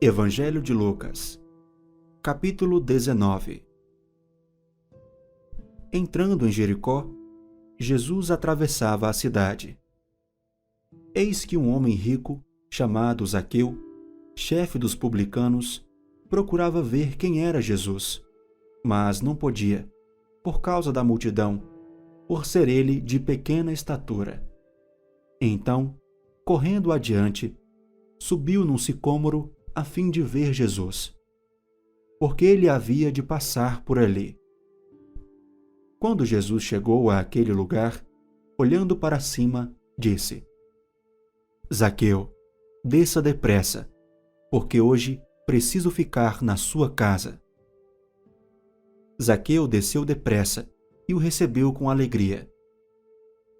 Evangelho de Lucas, capítulo 19. Entrando em Jericó, Jesus atravessava a cidade. Eis que um homem rico, chamado Zaqueu, chefe dos publicanos, procurava ver quem era Jesus, mas não podia, por causa da multidão, por ser ele de pequena estatura. Então, correndo adiante, subiu num sicômoro a fim de ver Jesus, porque ele havia de passar por ali. Quando Jesus chegou àquele lugar, olhando para cima, disse: Zaqueu, desça depressa, porque hoje preciso ficar na sua casa. Zaqueu desceu depressa e o recebeu com alegria.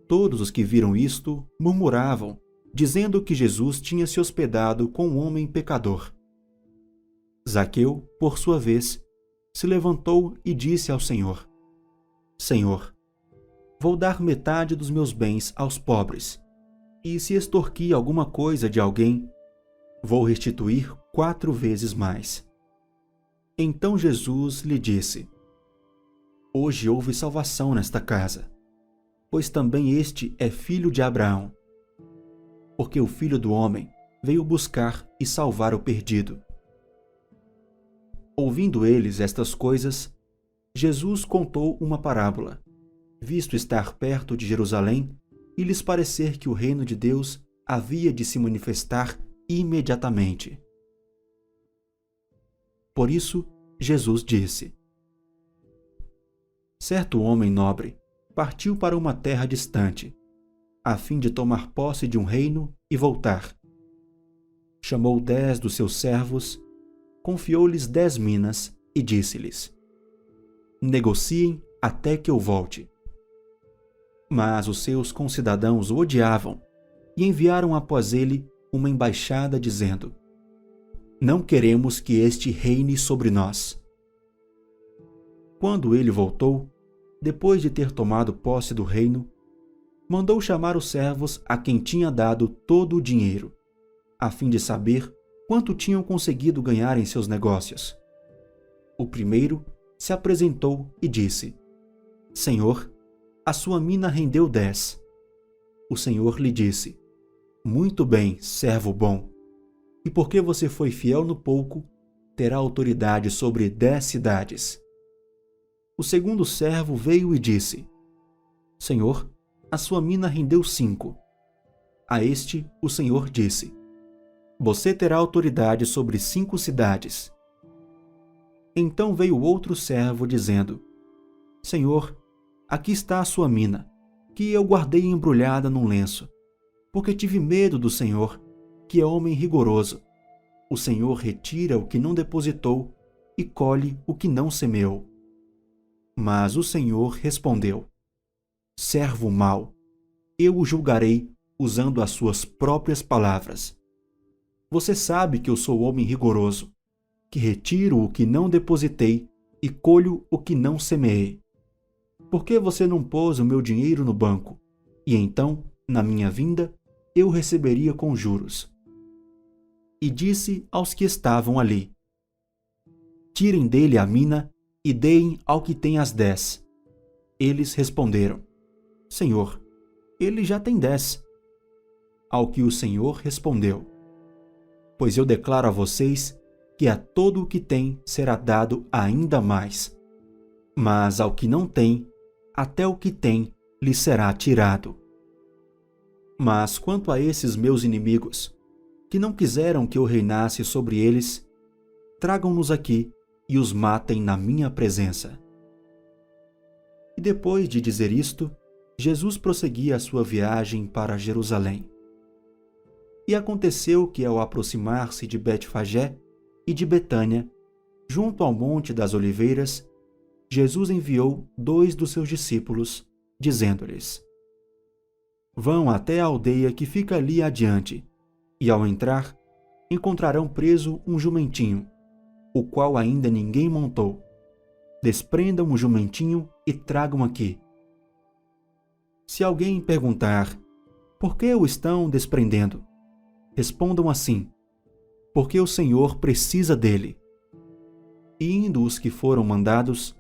Todos os que viram isto murmuravam, dizendo que Jesus tinha se hospedado com um homem pecador. Zaqueu, por sua vez, se levantou e disse ao Senhor: Senhor, vou dar metade dos meus bens aos pobres, e se extorqui alguma coisa de alguém, vou restituir 4 vezes mais. Então Jesus lhe disse: Hoje houve salvação nesta casa, pois também este é filho de Abraão. Porque o Filho do Homem veio buscar e salvar o perdido. Ouvindo eles estas coisas, Jesus contou uma parábola, visto estar perto de Jerusalém e lhes parecer que o reino de Deus havia de se manifestar imediatamente. Por isso, Jesus disse: Certo homem nobre partiu para uma terra distante, a fim de tomar posse de um reino e voltar. Chamou 10 dos seus servos, confiou-lhes 10 minas e disse-lhes: Negociem até que eu volte. Mas os seus concidadãos o odiavam e enviaram após ele uma embaixada dizendo: Não queremos que este reine sobre nós. Quando ele voltou, depois de ter tomado posse do reino, mandou chamar os servos a quem tinha dado todo o dinheiro, a fim de saber quanto tinham conseguido ganhar em seus negócios. O primeiro se apresentou e disse: Senhor, a sua mina rendeu 10. O Senhor lhe disse: Muito bem, servo bom. E porque você foi fiel no pouco, terá autoridade sobre 10 cidades. O segundo servo veio e disse: Senhor, a sua mina rendeu 5. A este o Senhor disse: Você terá autoridade sobre 5 cidades. Então veio outro servo dizendo: Senhor, aqui está a sua mina, que eu guardei embrulhada num lenço, porque tive medo do Senhor, que é homem rigoroso. O Senhor retira o que não depositou e colhe o que não semeou. Mas o Senhor respondeu: Servo mau, eu o julgarei usando as suas próprias palavras. Você sabe que eu sou homem rigoroso, que retiro o que não depositei e colho o que não semeei. Por que você não pôs o meu dinheiro no banco, e então, na minha vinda, eu receberia com juros? E disse aos que estavam ali: Tirem dele a mina e deem ao que tem as 10. Eles responderam: Senhor, ele já tem 10. Ao que o Senhor respondeu: Pois eu declaro a vocês que a todo o que tem será dado ainda mais. Mas ao que não tem, até o que tem lhe será tirado. Mas quanto a esses meus inimigos, que não quiseram que eu reinasse sobre eles, tragam-nos aqui e os matem na minha presença. E depois de dizer isto, Jesus prosseguia a sua viagem para Jerusalém. E aconteceu que, ao aproximar-se de Betfagé e de Betânia, junto ao Monte das Oliveiras, Jesus enviou 2 dos seus discípulos, dizendo-lhes: Vão até a aldeia que fica ali adiante, e ao entrar, encontrarão preso um jumentinho, o qual ainda ninguém montou. Desprendam o jumentinho e tragam aqui. Se alguém perguntar: Por que o estão desprendendo? Respondam assim: porque o Senhor precisa dele. E indo os que foram mandados,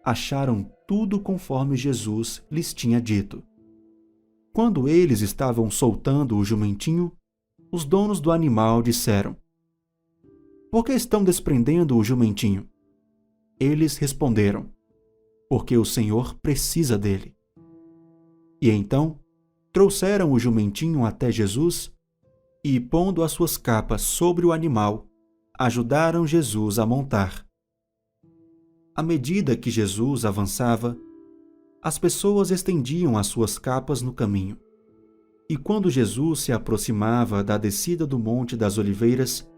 acharam tudo conforme Jesus lhes tinha dito. Quando eles estavam soltando o jumentinho, os donos do animal disseram: Por que estão desprendendo o jumentinho? Eles responderam: Porque o Senhor precisa dele. E então trouxeram o jumentinho até Jesus e, pondo as suas capas sobre o animal, ajudaram Jesus a montar. À medida que Jesus avançava, as pessoas estendiam as suas capas no caminho. E quando Jesus se aproximava da descida do Monte das Oliveiras,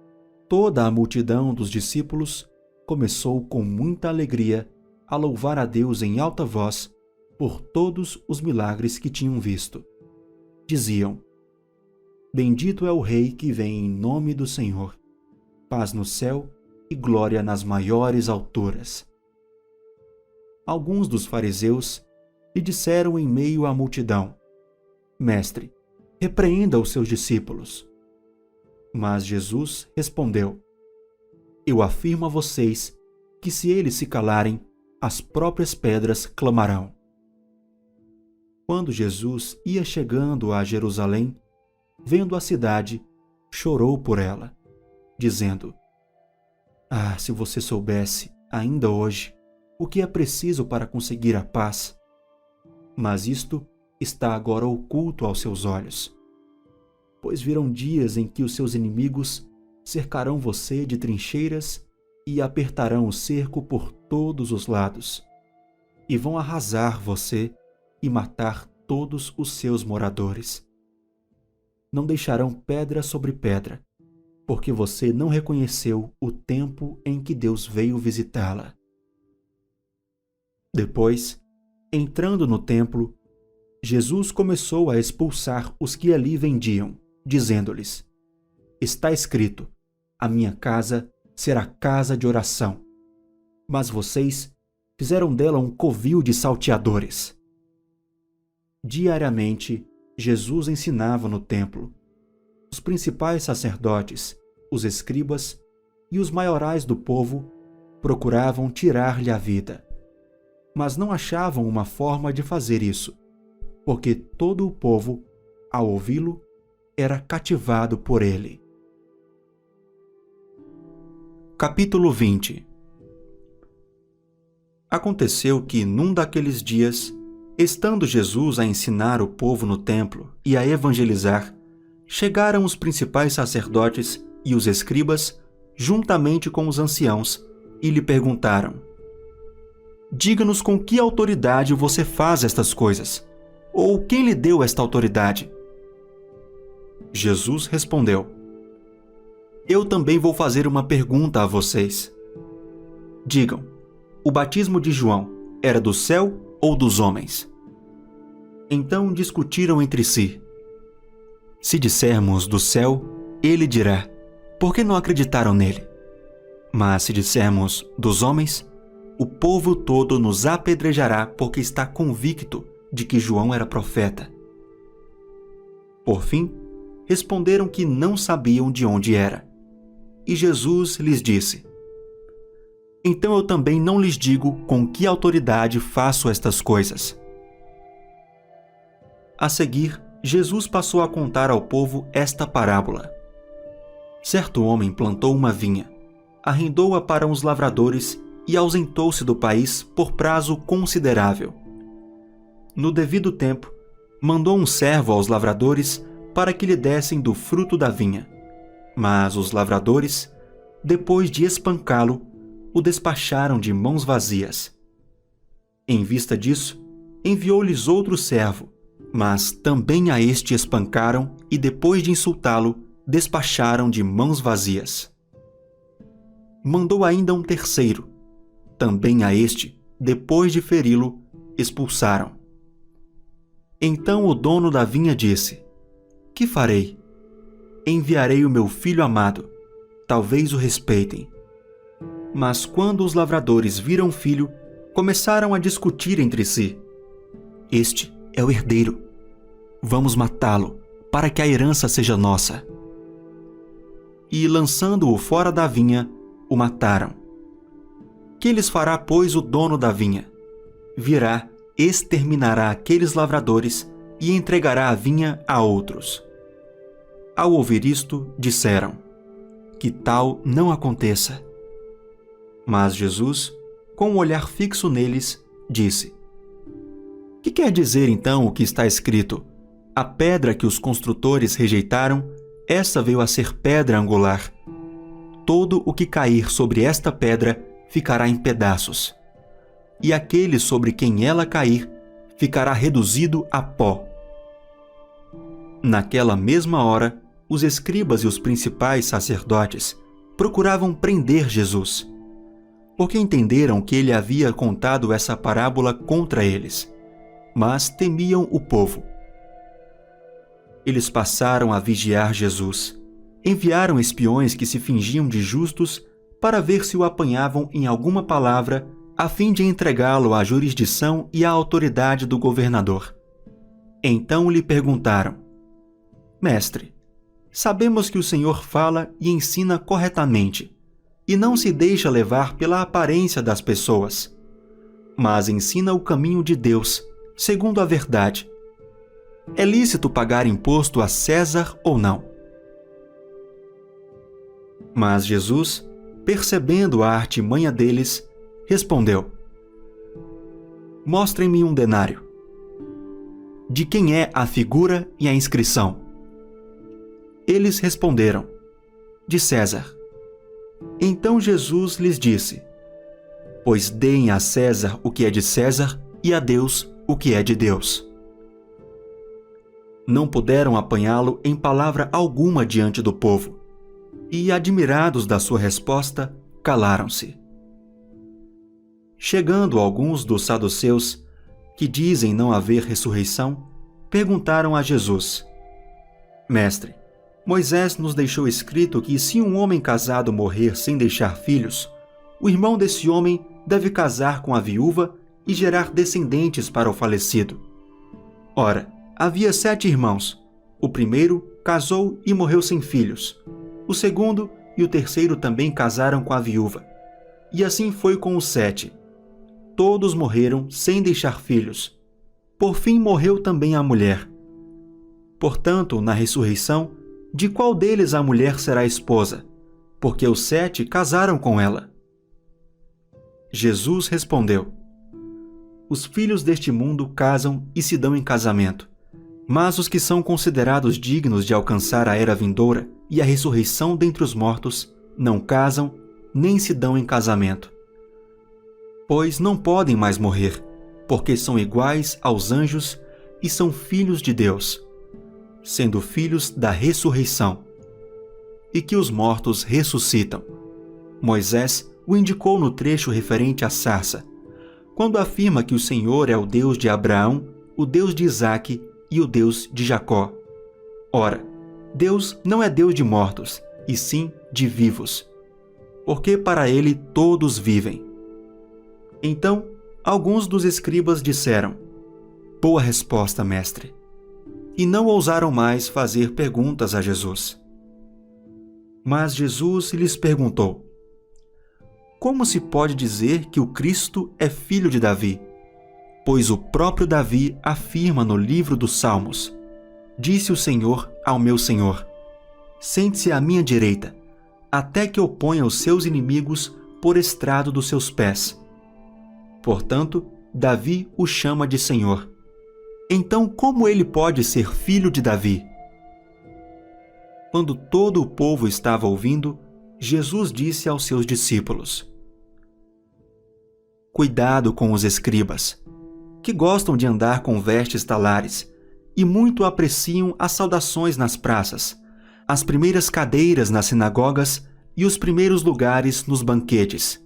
toda a multidão dos discípulos começou com muita alegria a louvar a Deus em alta voz por todos os milagres que tinham visto. Diziam: Bendito é o Rei que vem em nome do Senhor. Paz no céu e glória nas maiores alturas. Alguns dos fariseus lhe disseram em meio à multidão: Mestre, repreenda os seus discípulos. Mas Jesus respondeu: Eu afirmo a vocês que se eles se calarem, as próprias pedras clamarão. Quando Jesus ia chegando a Jerusalém, vendo a cidade, chorou por ela, dizendo: Ah, se você soubesse, ainda hoje, o que é preciso para conseguir a paz! Mas isto está agora oculto aos seus olhos. Pois virão dias em que os seus inimigos cercarão você de trincheiras e apertarão o cerco por todos os lados, e vão arrasar você e matar todos os seus moradores. Não deixarão pedra sobre pedra, porque você não reconheceu o tempo em que Deus veio visitá-la. Depois, entrando no templo, Jesus começou a expulsar os que ali vendiam, dizendo-lhes: Está escrito, a minha casa será casa de oração. Mas vocês fizeram dela um covil de salteadores. Diariamente, Jesus ensinava no templo. Os principais sacerdotes, os escribas e os maiorais do povo procuravam tirar-lhe a vida. Mas não achavam uma forma de fazer isso, porque todo o povo, ao ouvi-lo, era cativado por ele. Capítulo 20. Aconteceu que, num daqueles dias, estando Jesus a ensinar o povo no templo e a evangelizar, chegaram os principais sacerdotes e os escribas, juntamente com os anciãos, e lhe perguntaram: Diga-nos com que autoridade você faz estas coisas, ou quem lhe deu esta autoridade? Jesus respondeu: Eu também vou fazer uma pergunta a vocês. Digam, o batismo de João era do céu ou dos homens? Então discutiram entre si. Se dissermos do céu, ele dirá: Por que não acreditaram nele? Mas se dissermos dos homens, o povo todo nos apedrejará porque está convicto de que João era profeta. Por fim, responderam que não sabiam de onde era. E Jesus lhes disse: Então eu também não lhes digo com que autoridade faço estas coisas. A seguir, Jesus passou a contar ao povo esta parábola. Certo homem plantou uma vinha, arrendou-a para uns lavradores e ausentou-se do país por prazo considerável. No devido tempo, mandou um servo aos lavradores para que lhe dessem do fruto da vinha. Mas os lavradores, depois de espancá-lo, o despacharam de mãos vazias. Em vista disso, enviou-lhes outro servo, mas também a este espancaram e, depois de insultá-lo, despacharam de mãos vazias. Mandou ainda um terceiro. Também a este, depois de feri-lo, expulsaram. Então o dono da vinha disse: Que farei? Enviarei o meu filho amado, talvez o respeitem. Mas quando os lavradores viram o filho, começaram a discutir entre si. Este é o herdeiro. Vamos matá-lo, para que a herança seja nossa. e, lançando-o fora da vinha, o mataram. Que lhes fará, pois, o dono da vinha? Virá, exterminará aqueles lavradores e entregará a vinha a outros. Ao ouvir isto, disseram: que tal não aconteça. Mas Jesus, com um olhar fixo neles, disse: que quer dizer então o que está escrito? A pedra que os construtores rejeitaram, essa veio a ser pedra angular. Todo o que cair sobre esta pedra ficará em pedaços, e aquele sobre quem ela cair ficará reduzido a pó. Naquela mesma hora, os escribas e os principais sacerdotes procuravam prender Jesus, porque entenderam que ele havia contado essa parábola contra eles, mas temiam o povo. Eles passaram a vigiar Jesus. Enviaram espiões que se fingiam de justos para ver se o apanhavam em alguma palavra, a fim de entregá-lo à jurisdição e à autoridade do governador. Então lhe perguntaram: Mestre, sabemos que o Senhor fala e ensina corretamente, e não se deixa levar pela aparência das pessoas, mas ensina o caminho de Deus, segundo a verdade. É lícito pagar imposto a César ou não? Mas Jesus, percebendo a artimanha deles, respondeu: Mostrem-me um denário. De quem é a figura e a inscrição? Eles responderam: de César. Então Jesus lhes disse: Pois deem a César o que é de César e a Deus o que é de Deus. Não puderam apanhá-lo em palavra alguma diante do povo, e, admirados da sua resposta, calaram-se. Chegando alguns dos saduceus, que dizem não haver ressurreição, perguntaram a Jesus: Mestre, Moisés nos deixou escrito que, se um homem casado morrer sem deixar filhos, o irmão desse homem deve casar com a viúva e gerar descendentes para o falecido. Ora, havia 7 irmãos. O primeiro casou e morreu sem filhos. O segundo e o terceiro também casaram com a viúva. E assim foi com os 7. Todos morreram sem deixar filhos. Por fim morreu também a mulher. Portanto, na ressurreição, de qual deles a mulher será esposa? Porque os 7 casaram com ela. Jesus respondeu: Os filhos deste mundo casam e se dão em casamento, mas os que são considerados dignos de alcançar a era vindoura e a ressurreição dentre os mortos não casam nem se dão em casamento. Pois não podem mais morrer, porque são iguais aos anjos e são filhos de Deus, sendo filhos da ressurreição. E que os mortos ressuscitam. Moisés o indicou no trecho referente à sarça, quando afirma que o Senhor é o Deus de Abraão, o Deus de Isaque e o Deus de Jacó. Ora, Deus não é Deus de mortos, e sim de vivos, porque para ele todos vivem. Então, alguns dos escribas disseram: Boa resposta, mestre. E não ousaram mais fazer perguntas a Jesus. Mas Jesus lhes perguntou: Como se pode dizer que o Cristo é filho de Davi? Pois o próprio Davi afirma no livro dos Salmos: Disse o Senhor ao meu Senhor: Sente-se à minha direita, até que eu ponha os seus inimigos por estrado dos seus pés. Portanto, Davi o chama de Senhor. Então, como ele pode ser filho de Davi? Quando todo o povo estava ouvindo, Jesus disse aos seus discípulos: Cuidado com os escribas, que gostam de andar com vestes talares e muito apreciam as saudações nas praças, as primeiras cadeiras nas sinagogas e os primeiros lugares nos banquetes.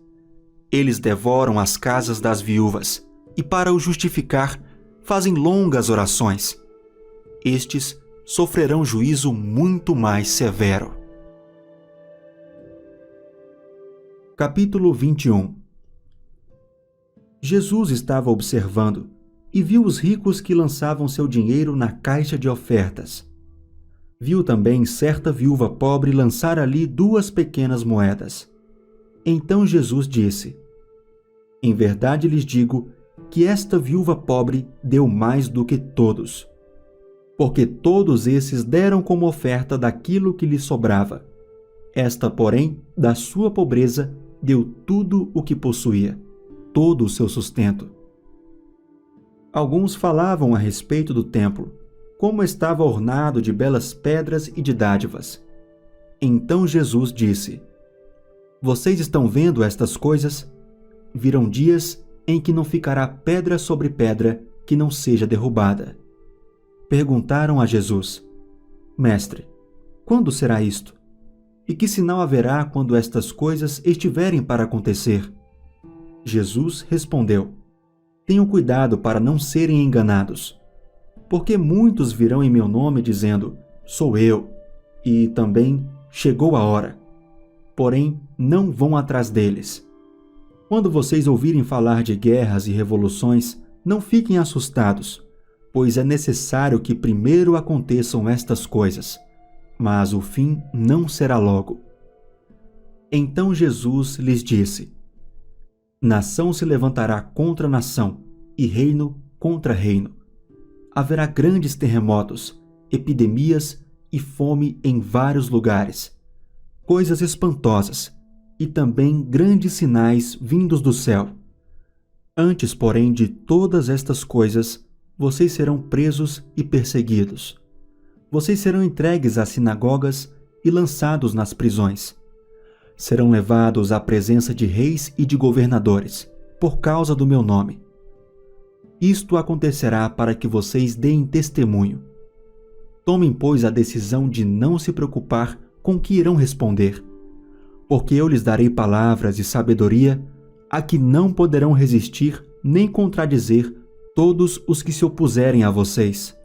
Eles devoram as casas das viúvas e, para o justificar, fazem longas orações. Estes sofrerão juízo muito mais severo. Capítulo 21. Jesus estava observando e viu os ricos que lançavam seu dinheiro na caixa de ofertas. Viu também certa viúva pobre lançar ali 2 pequenas moedas. Então Jesus disse: Em verdade lhes digo que esta viúva pobre deu mais do que todos, porque todos esses deram como oferta daquilo que lhes sobrava. Esta, porém, da sua pobreza, deu tudo o que possuía, todo o seu sustento. Alguns falavam a respeito do templo, como estava ornado de belas pedras e de dádivas. Então Jesus disse: Vocês estão vendo estas coisas? Virão dias em que não ficará pedra sobre pedra que não seja derrubada. Perguntaram a Jesus: Mestre, quando será isto? E que sinal haverá quando estas coisas estiverem para acontecer? Jesus respondeu: Tenham cuidado para não serem enganados, porque muitos virão em meu nome dizendo: Sou eu, e também chegou a hora. Porém, não vão atrás deles. Quando vocês ouvirem falar de guerras e revoluções, não fiquem assustados, pois é necessário que primeiro aconteçam estas coisas, mas o fim não será logo. Então Jesus lhes disse: Nação se levantará contra nação, e reino contra reino. Haverá grandes terremotos, epidemias e fome em vários lugares, coisas espantosas, e também grandes sinais vindos do céu. Antes, porém, de todas estas coisas, vocês serão presos e perseguidos. Vocês serão entregues às sinagogas e lançados nas prisões. Serão levados à presença de reis e de governadores, por causa do meu nome. Isto acontecerá para que vocês deem testemunho. Tomem, pois, a decisão de não se preocupar com o que irão responder, porque eu lhes darei palavras de sabedoria a que não poderão resistir nem contradizer todos os que se opuserem a vocês.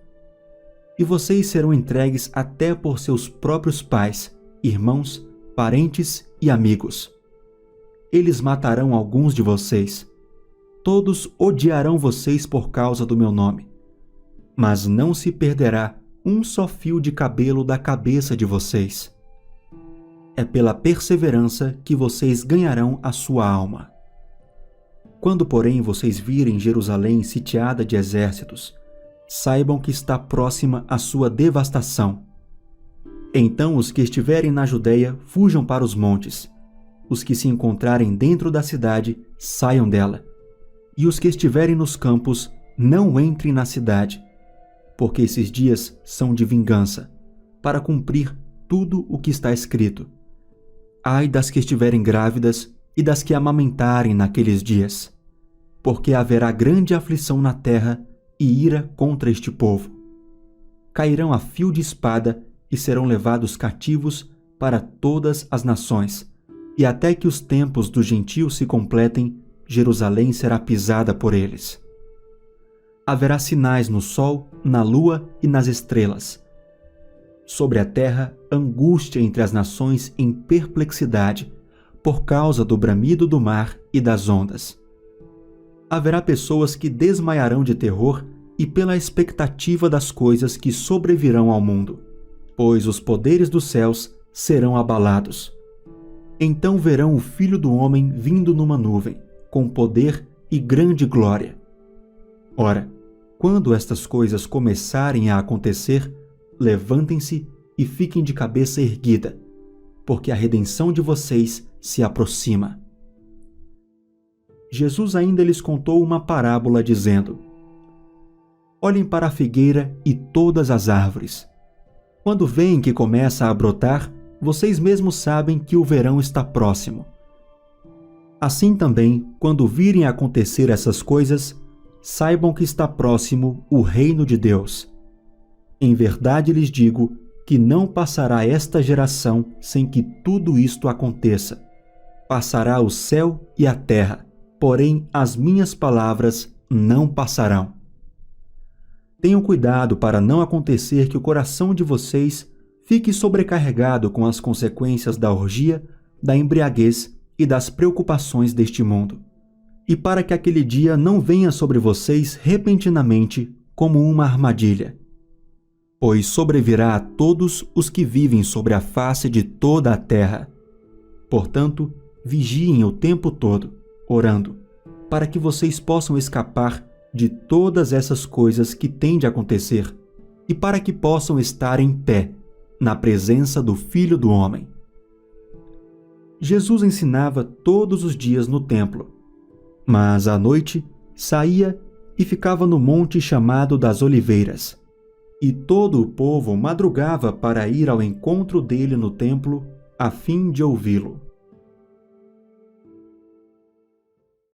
E vocês serão entregues até por seus próprios pais, irmãos, parentes e amigos. Eles matarão alguns de vocês. Todos odiarão vocês por causa do meu nome. Mas não se perderá um só fio de cabelo da cabeça de vocês. É pela perseverança que vocês ganharão a sua alma. Quando, porém, vocês virem Jerusalém sitiada de exércitos, saibam que está próxima a sua devastação. Então os que estiverem na Judeia fujam para os montes. Os que se encontrarem dentro da cidade saiam dela. E os que estiverem nos campos não entrem na cidade, porque esses dias são de vingança, para cumprir tudo o que está escrito. Ai das que estiverem grávidas e das que amamentarem naqueles dias, porque haverá grande aflição na terra e ira contra este povo. Cairão a fio de espada e serão levados cativos para todas as nações, e até que os tempos dos gentios se completem, Jerusalém será pisada por eles. Haverá sinais no sol, na lua e nas estrelas. Sobre a terra, angústia entre as nações em perplexidade, por causa do bramido do mar e das ondas. Haverá pessoas que desmaiarão de terror e pela expectativa das coisas que sobrevirão ao mundo, pois os poderes dos céus serão abalados. Então verão o Filho do Homem vindo numa nuvem, com poder e grande glória. Ora, quando estas coisas começarem a acontecer, levantem-se e fiquem de cabeça erguida, porque a redenção de vocês se aproxima. Jesus ainda lhes contou uma parábola dizendo: Olhem para a figueira e todas as árvores. Quando veem que começa a brotar, vocês mesmos sabem que o verão está próximo. Assim também, quando virem acontecer essas coisas, saibam que está próximo o reino de Deus. Em verdade lhes digo que não passará esta geração sem que tudo isto aconteça. Passará o céu e a terra, porém as minhas palavras não passarão. Tenham cuidado para não acontecer que o coração de vocês fique sobrecarregado com as consequências da orgia, da embriaguez e das preocupações deste mundo, e para que aquele dia não venha sobre vocês repentinamente como uma armadilha. pois sobrevirá a todos os que vivem sobre a face de toda a terra. Portanto, vigiem o tempo todo, orando, para que vocês possam escapar de todas essas coisas que têm de acontecer e para que possam estar em pé na presença do Filho do Homem. Jesus ensinava todos os dias no templo, mas à noite saía e ficava no monte chamado das Oliveiras. E todo o povo madrugava para ir ao encontro dele no templo, a fim de ouvi-lo.